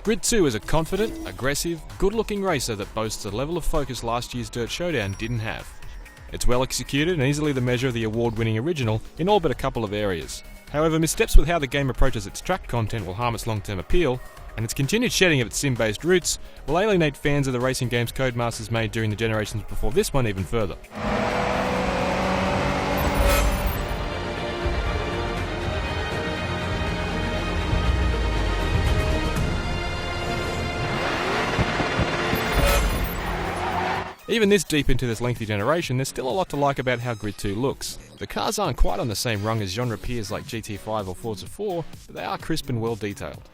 Grid 2 is a confident, aggressive, good-looking racer that boasts a level of focus last year's Dirt Showdown didn't have. It's well executed and easily the measure of the award-winning original in all but a couple of areas. However, missteps with how the game approaches its track content will harm its long-term appeal, and its continued shedding of its sim-based roots will alienate fans of the racing games Codemasters made during the generations before this one even further. Even this deep into this lengthy generation, there's still a lot to like about how Grid 2 looks. The cars aren't quite on the same rung as genre peers like GT5 or Forza 4, but they are crisp and well detailed.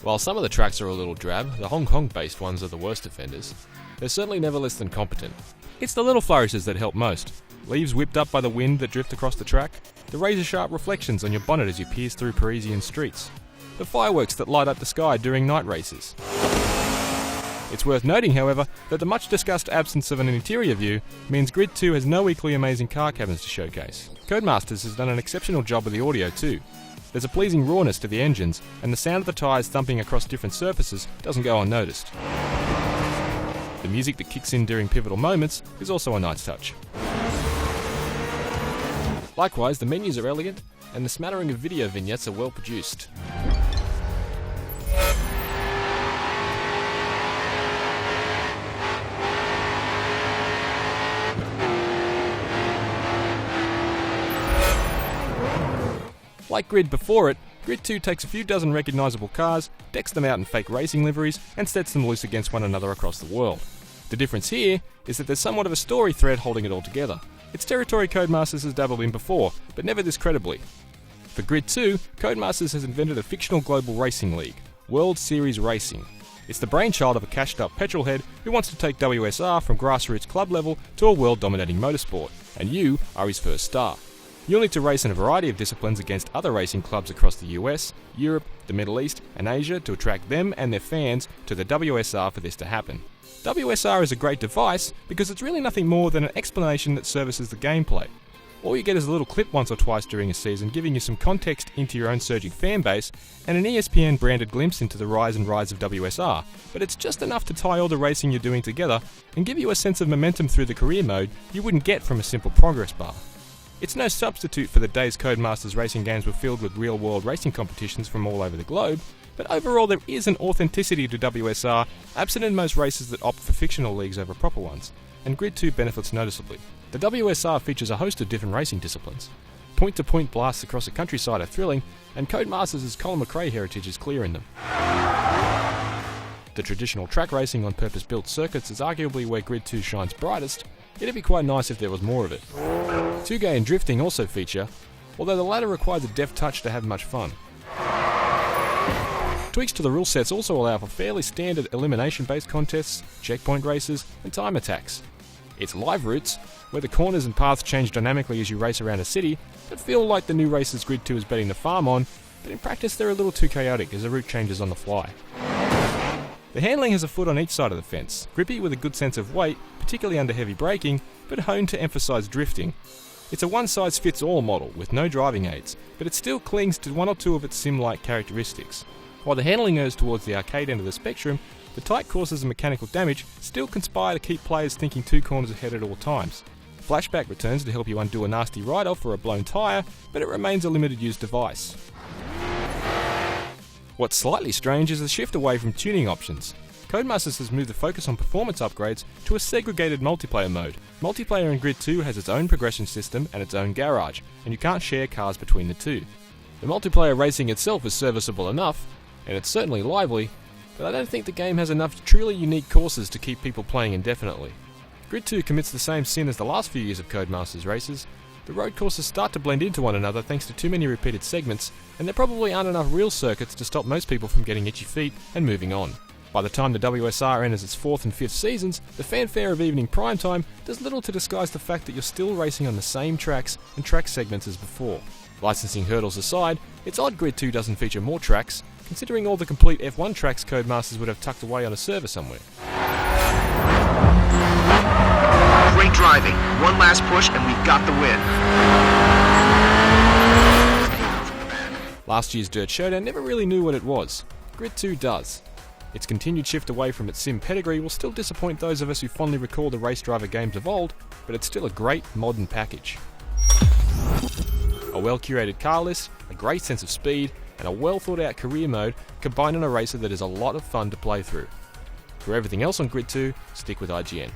While some of the tracks are a little drab, the Hong Kong-based ones are the worst offenders. They're certainly never less than competent. It's the little flourishes that help most. Leaves whipped up by the wind that drift across the track, the razor-sharp reflections on your bonnet as you pierce through Parisian streets, the fireworks that light up the sky during night races. It's worth noting, however, that the much-discussed absence of an interior view means Grid 2 has no equally amazing car cabins to showcase. Codemasters has done an exceptional job with the audio too. There's a pleasing rawness to the engines, and the sound of the tyres thumping across different surfaces doesn't go unnoticed. The music that kicks in during pivotal moments is also a nice touch. Likewise, the menus are elegant, and the smattering of video vignettes are well produced. Like Grid before it, Grid 2 takes a few dozen recognisable cars, decks them out in fake racing liveries, and sets them loose against one another across the world. The difference here is that there's somewhat of a story thread holding it all together. It's territory Codemasters has dabbled in before, but never this credibly. For Grid 2, Codemasters has invented a fictional global racing league, World Series Racing. It's the brainchild of a cashed-up petrolhead who wants to take WSR from grassroots club level to a world-dominating motorsport, and you are his first star. You'll need to race in a variety of disciplines against other racing clubs across the US, Europe, the Middle East, and Asia to attract them and their fans to the WSR for this to happen. WSR is a great device because it's really nothing more than an explanation that services the gameplay. All you get is a little clip once or twice during a season giving you some context into your own surging fan base and an ESPN branded glimpse into the rise and rise of WSR, but it's just enough to tie all the racing you're doing together and give you a sense of momentum through the career mode you wouldn't get from a simple progress bar. It's no substitute for the days Codemasters racing games were filled with real-world racing competitions from all over the globe, but overall there is an authenticity to WSR absent in most races that opt for fictional leagues over proper ones, and Grid 2 benefits noticeably. The WSR features a host of different racing disciplines. Point-to-point blasts across the countryside are thrilling, and Codemasters' Colin McRae heritage is clear in them. The traditional track racing on purpose-built circuits is arguably where Grid 2 shines brightest. It'd be quite nice if there was more of it. 2G and drifting also feature, although the latter requires a deft touch to have much fun. Tweaks to the rule sets also allow for fairly standard elimination-based contests, checkpoint races, and time attacks. It's live routes, where the corners and paths change dynamically as you race around a city, that feel like the new races Grid 2 is betting the farm on, but in practice they're a little too chaotic as the route changes on the fly. The handling has a foot on each side of the fence, grippy with a good sense of weight, particularly under heavy braking, but honed to emphasise drifting. It's a one-size-fits-all model with no driving aids, but it still clings to one or two of its sim-like characteristics. While the handling errs towards the arcade end of the spectrum, the tight courses and mechanical damage still conspire to keep players thinking two corners ahead at all times. Flashback returns to help you undo a nasty ride-off or a blown tyre, but it remains a limited-use device. What's slightly strange is the shift away from tuning options. Codemasters has moved the focus on performance upgrades to a segregated multiplayer mode. Multiplayer in Grid 2 has its own progression system and its own garage, and you can't share cars between the two. The multiplayer racing itself is serviceable enough, and it's certainly lively, but I don't think the game has enough truly unique courses to keep people playing indefinitely. Grid 2 commits the same sin as the last few years of Codemasters races. The road courses start to blend into one another thanks to too many repeated segments, and there probably aren't enough real circuits to stop most people from getting itchy feet and moving on. By the time the WSR enters its 4th and 5th seasons, the fanfare of evening primetime does little to disguise the fact that you're still racing on the same tracks and track segments as before. Licensing hurdles aside, it's odd Grid 2 doesn't feature more tracks, considering all the complete F1 tracks Codemasters would have tucked away on a server somewhere. Great driving. One last push and we've got the win. Last year's Dirt Showdown never really knew what it was. Grid 2 does. Its continued shift away from its sim pedigree will still disappoint those of us who fondly recall the race driver games of old, but it's still a great modern package. A well-curated car list, a great sense of speed, and a well-thought-out career mode combined in a racer that is a lot of fun to play through. For everything else on Grid 2, stick with IGN.